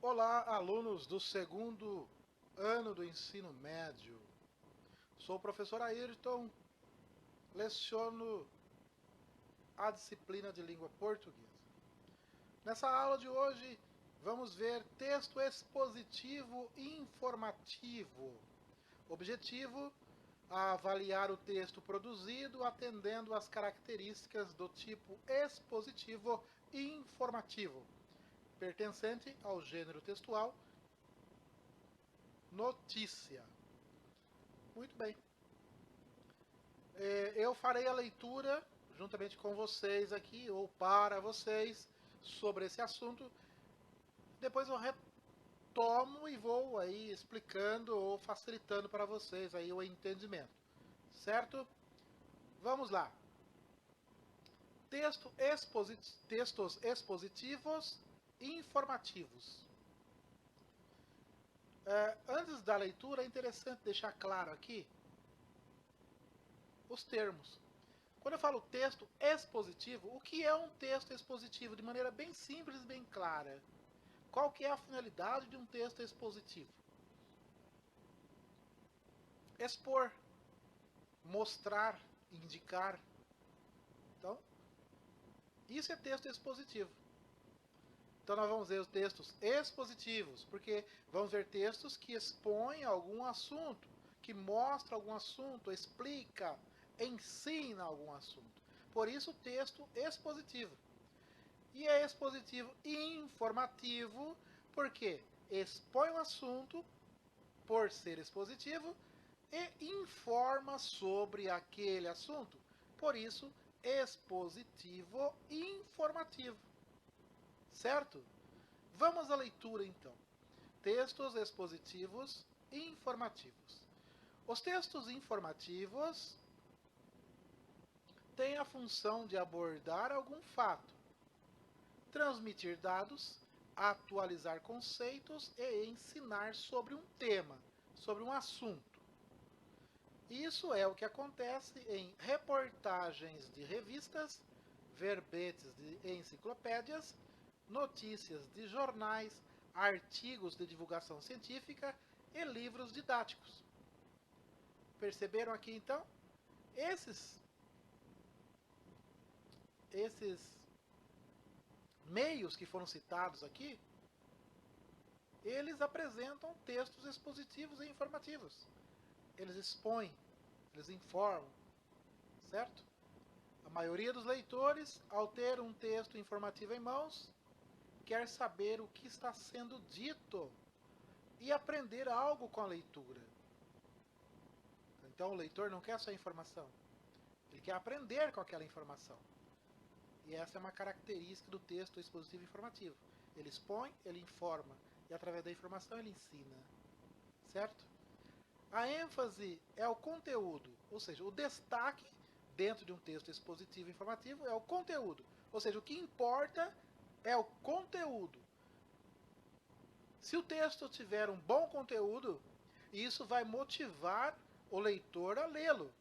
Olá, alunos do segundo ano do ensino médio. Sou o professor Ayrton, leciono a disciplina de língua portuguesa. Nessa aula de hoje, vamos ver texto expositivo informativo. Objetivo: avaliar o texto produzido atendendo às características do tipo expositivo informativo, pertencente ao gênero textual notícia. Muito bem. Eu farei a leitura juntamente com vocês aqui, ou para vocês, sobre esse assunto. Depois eu retomo e vou aí explicando ou facilitando para vocês aí o entendimento. Certo? Vamos lá. Textos expositivos informativos. Antes da leitura, é interessante deixar claro aqui os termos. Quando eu falo texto expositivo, o que é um texto expositivo? De maneira bem simples e bem clara. Qual que é a finalidade de um texto expositivo? Expor, mostrar, indicar. Então, isso é texto expositivo. Então nós vamos ver os textos expositivos, porque vamos ver textos que expõem algum assunto, que mostra algum assunto, explica, ensina algum assunto. Por isso, texto expositivo. E é expositivo informativo, porque expõe um assunto por ser expositivo e informa sobre aquele assunto. Por isso, expositivo informativo. Certo? Vamos à leitura então. Textos expositivos informativos. Os textos informativos têm a função de abordar algum fato, transmitir dados, atualizar conceitos e ensinar sobre um tema, sobre um assunto. Isso é o que acontece em reportagens de revistas, verbetes de enciclopédias, notícias de jornais, artigos de divulgação científica e livros didáticos. Perceberam aqui então? Esses meios que foram citados aqui, eles apresentam textos expositivos e informativos. Eles expõem, eles informam, certo? A maioria dos leitores, ao ter um texto informativo em mãos, quer saber o que está sendo dito e aprender algo com a leitura. Então o leitor não quer só informação, ele quer aprender com aquela informação. E essa é uma característica do texto expositivo informativo. Ele expõe, ele informa, e através da informação ele ensina. Certo? A ênfase é o conteúdo, ou seja, o destaque dentro de um texto expositivo informativo é o conteúdo. Ou seja, o que importa é o conteúdo. Se o texto tiver um bom conteúdo, isso vai motivar o leitor a lê-lo.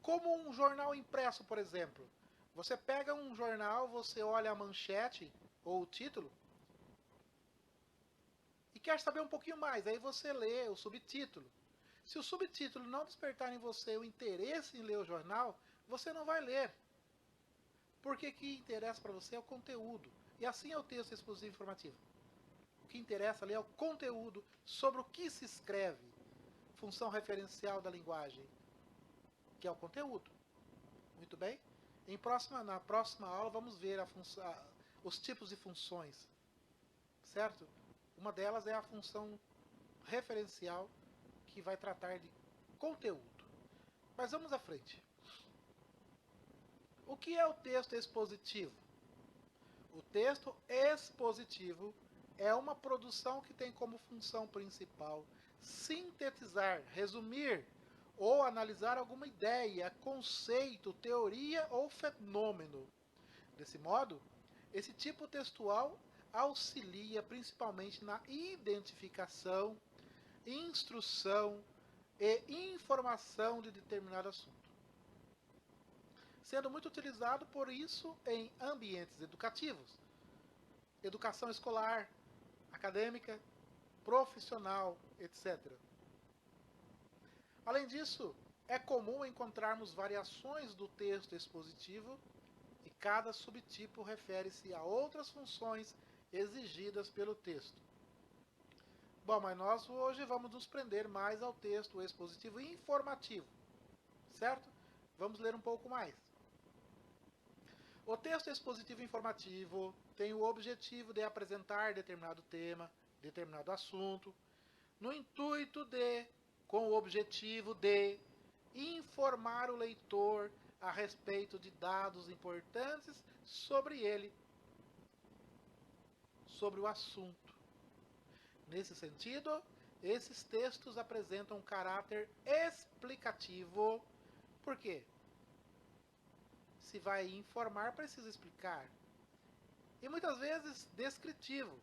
Como um jornal impresso, por exemplo. Você pega um jornal, você olha a manchete ou o título e quer saber um pouquinho mais. Aí você lê o subtítulo. Se o subtítulo não despertar em você o interesse em ler o jornal, você não vai ler. Porque o que interessa para você é o conteúdo. E assim é o texto expositivo informativo. O que interessa ali é o conteúdo sobre o que se escreve. Função referencial da linguagem, que é o conteúdo. Muito bem? Na próxima aula vamos ver os tipos de funções. Certo? Uma delas é a função referencial, que vai tratar de conteúdo. Mas vamos à frente. O que é o texto expositivo? O texto expositivo é uma produção que tem como função principal sintetizar, resumir ou analisar alguma ideia, conceito, teoria ou fenômeno. Desse modo, esse tipo textual auxilia principalmente na identificação, instrução e informação de determinado assunto, sendo muito utilizado por isso em ambientes educativos, educação escolar, acadêmica, profissional, etc. Além disso, é comum encontrarmos variações do texto expositivo e cada subtipo refere-se a outras funções exigidas pelo texto. Bom, mas nós hoje vamos nos prender mais ao texto expositivo e informativo, certo? Vamos ler um pouco mais. O texto expositivo informativo tem o objetivo de apresentar determinado tema, determinado assunto, no intuito de, com o objetivo de, informar o leitor a respeito de dados importantes sobre ele, sobre o assunto. Nesse sentido, esses textos apresentam um caráter explicativo. Por quê? Se vai informar, precisa explicar. E muitas vezes descritivo,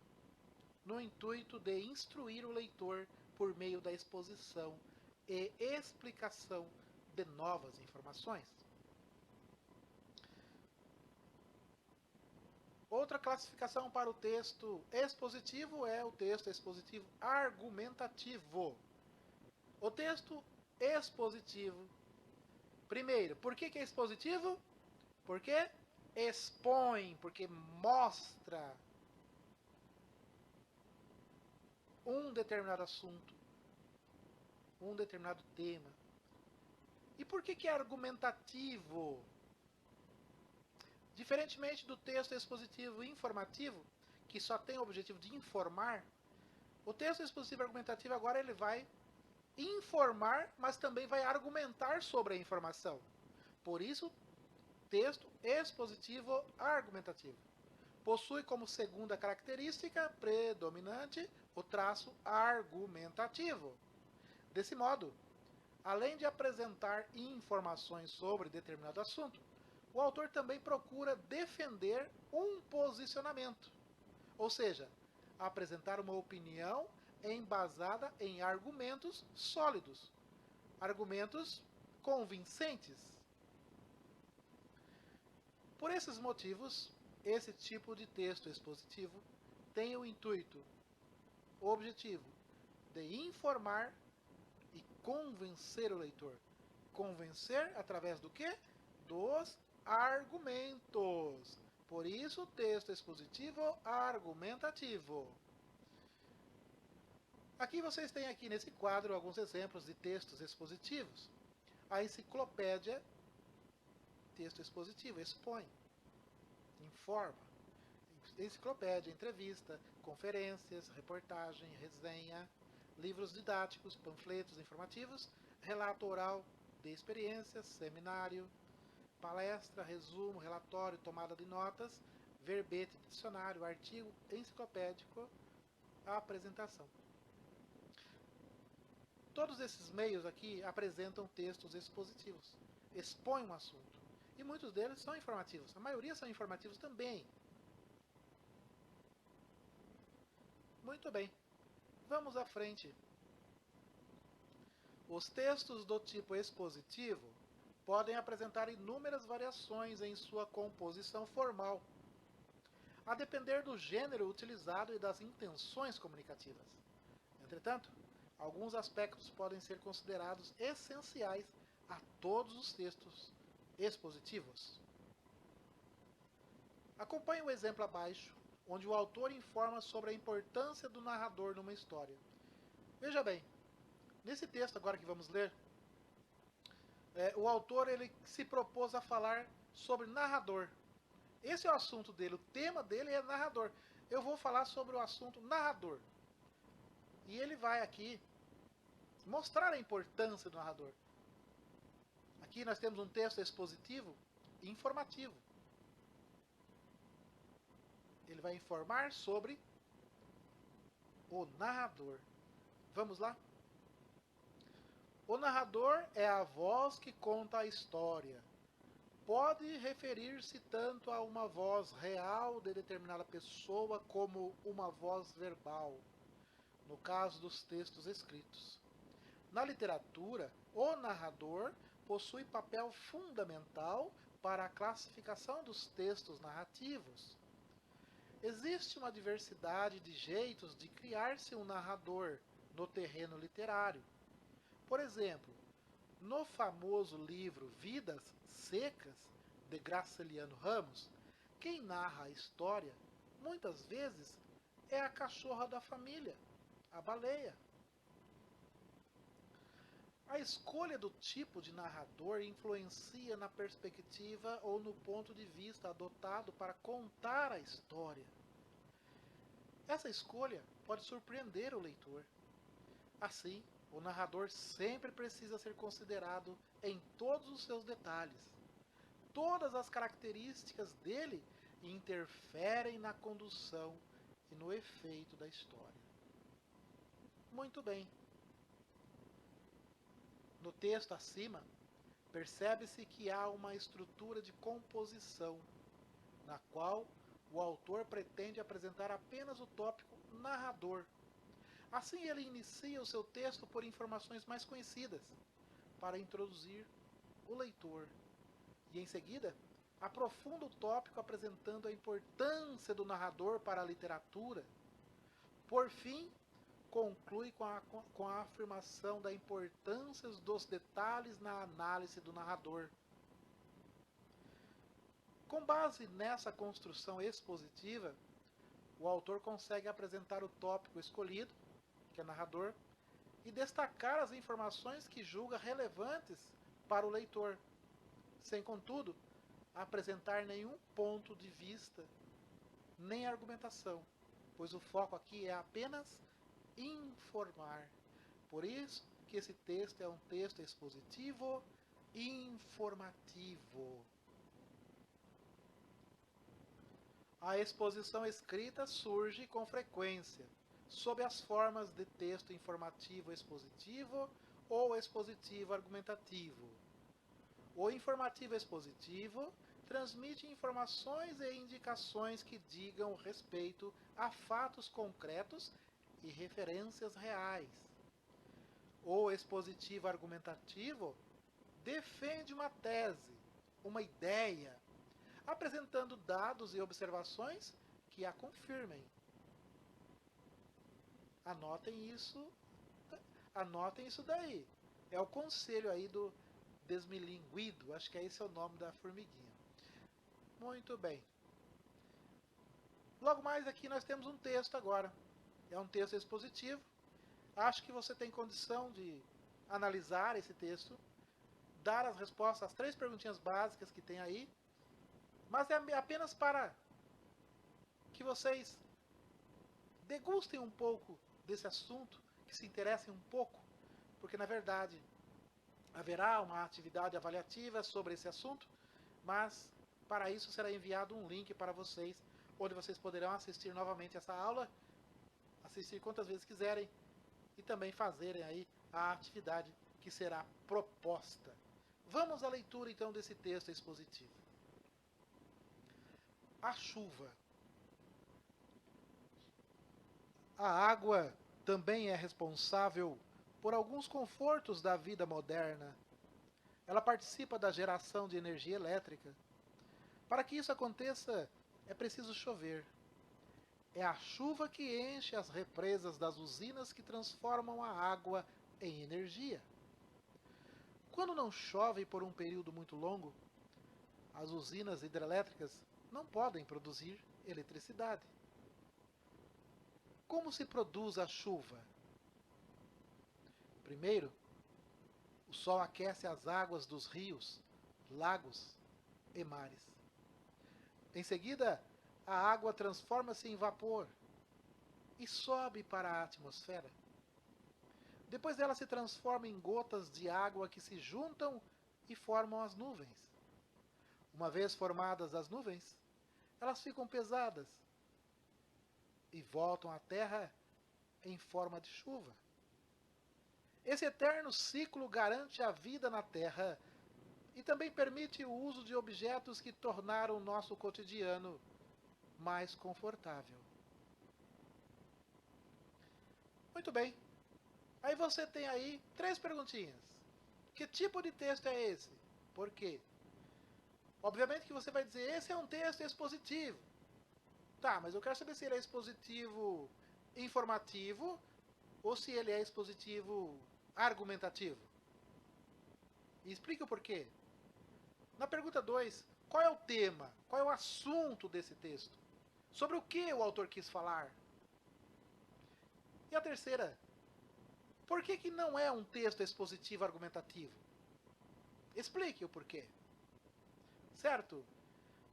no intuito de instruir o leitor por meio da exposição e explicação de novas informações. Outra classificação para o texto expositivo é o texto expositivo argumentativo. O texto expositivo, primeiro, por que é expositivo? Porque expõe, porque mostra um determinado assunto, um determinado tema. E por que é argumentativo? Diferentemente do texto expositivo informativo, que só tem o objetivo de informar, o texto expositivo argumentativo agora ele vai informar, mas também vai argumentar sobre a informação. Por isso, texto expositivo argumentativo. Possui como segunda característica predominante o traço argumentativo. Desse modo, além de apresentar informações sobre determinado assunto, o autor também procura defender um posicionamento, ou seja, apresentar uma opinião embasada em argumentos sólidos, argumentos convincentes. Por esses motivos, esse tipo de texto expositivo tem o intuito, o objetivo de informar e convencer o leitor. Convencer através do quê? Dos argumentos. Por isso, texto expositivo argumentativo. Aqui vocês têm aqui nesse quadro alguns exemplos de textos expositivos. A enciclopédia, texto expositivo, expõe, informa. Enciclopédia, entrevista, conferências, reportagem, resenha, livros didáticos, panfletos informativos, relato oral de experiências, seminário, palestra, resumo, relatório, tomada de notas, verbete, dicionário, artigo enciclopédico, apresentação. Todos esses meios aqui apresentam textos expositivos, expõem um assunto. E muitos deles são informativos. A maioria são informativos também. Muito bem. Vamos à frente. Os textos do tipo expositivo podem apresentar inúmeras variações em sua composição formal, a depender do gênero utilizado e das intenções comunicativas. Entretanto, alguns aspectos podem ser considerados essenciais a todos os textos expositivos. Acompanhe o exemplo abaixo, onde o autor informa sobre a importância do narrador numa história. Veja bem, nesse texto agora que vamos ler, o autor ele se propôs a falar sobre narrador. Esse é o assunto dele, o tema dele é narrador. Eu vou falar sobre o assunto narrador. E ele vai aqui mostrar a importância do narrador. Aqui nós temos um texto expositivo e informativo. Ele vai informar sobre o narrador. Vamos lá? O narrador é a voz que conta a história. Pode referir-se tanto a uma voz real de determinada pessoa como uma voz verbal, no caso dos textos escritos. Na literatura, o narrador possui papel fundamental para a classificação dos textos narrativos. existe uma diversidade de jeitos de criar-se um narrador no terreno literário. Por exemplo, no famoso livro Vidas Secas, de Graciliano Ramos, quem narra a história, muitas vezes, é a cachorra da família, a baleia. A escolha do tipo de narrador influencia na perspectiva ou no ponto de vista adotado para contar a história. Essa escolha pode surpreender o leitor. Assim, o narrador sempre precisa ser considerado em todos os seus detalhes. Todas as características dele interferem na condução e no efeito da história. Muito bem. No texto acima, percebe-se que há uma estrutura de composição, na qual o autor pretende apresentar apenas o tópico narrador. Assim, ele inicia o seu texto por informações mais conhecidas, para introduzir o leitor, e em seguida aprofunda o tópico apresentando a importância do narrador para a literatura. Por fim, conclui com a afirmação da importância dos detalhes na análise do narrador. Com base nessa construção expositiva, o autor consegue apresentar o tópico escolhido, que é narrador, e destacar as informações que julga relevantes para o leitor, sem, contudo, apresentar nenhum ponto de vista, nem argumentação, pois o foco aqui é apenas informar. Por isso que esse texto é um texto expositivo informativo. A exposição escrita surge com frequência, sob as formas de texto informativo expositivo ou expositivo argumentativo. O informativo expositivo transmite informações e indicações que digam respeito a fatos concretos e referências reais. O expositivo argumentativo defende uma tese, uma ideia, apresentando dados e observações que a confirmem. Anotem isso daí. É o conselho aí do desmilinguido, acho que esse é o nome da formiguinha. Muito bem. Logo mais aqui nós temos um texto agora. É um texto expositivo. Acho que você tem condição de analisar esse texto, dar as respostas às 3 perguntinhas básicas que tem aí, mas é apenas para que vocês degustem um pouco desse assunto, que se interessem um pouco, porque na verdade haverá uma atividade avaliativa sobre esse assunto, mas para isso será enviado um link para vocês, onde vocês poderão assistir novamente essa aula, assistir quantas vezes quiserem, e também fazerem aí a atividade que será proposta. Vamos à leitura então desse texto expositivo. A chuva. A água também é responsável por alguns confortos da vida moderna. Ela participa da geração de energia elétrica. Para que isso aconteça, é preciso chover. É a chuva que enche as represas das usinas que transformam a água em energia. Quando não chove por um período muito longo, as usinas hidrelétricas não podem produzir eletricidade. Como se produz a chuva? Primeiro, o sol aquece as águas dos rios, lagos e mares. Em seguida, a água transforma-se em vapor e sobe para a atmosfera. Depois ela se transforma em gotas de água que se juntam e formam as nuvens. Uma vez formadas as nuvens, elas ficam pesadas e voltam à terra em forma de chuva. Esse eterno ciclo garante a vida na terra e também permite o uso de objetos que tornaram o nosso cotidiano mais confortável. Muito bem. Aí você tem aí 3 perguntinhas. Que tipo de texto é esse? Por quê? Obviamente que você vai dizer, esse é um texto expositivo. Tá, mas eu quero saber se ele é expositivo informativo ou se ele é expositivo argumentativo. E explique o porquê. Na pergunta 2, qual é o tema? Qual é o assunto desse texto? Sobre o que o autor quis falar? E a terceira, por que não é um texto expositivo argumentativo? Explique o porquê. Certo?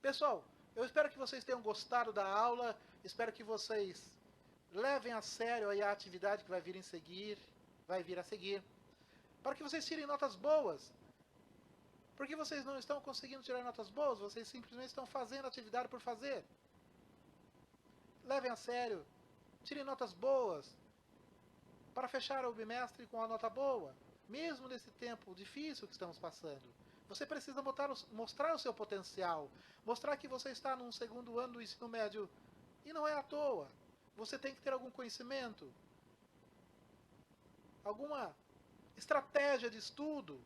Pessoal, eu espero que vocês tenham gostado da aula, espero que vocês levem a sério aí a atividade que vai vir a seguir, para que vocês tirem notas boas. Porque vocês não estão conseguindo tirar notas boas, vocês simplesmente estão fazendo atividade por fazer. Levem a sério, tirem notas boas, para fechar o bimestre com a nota boa, mesmo nesse tempo difícil que estamos passando. Você precisa mostrar o seu potencial, mostrar que você está num segundo ano do ensino médio, e não é à toa. Você tem que ter algum conhecimento, alguma estratégia de estudo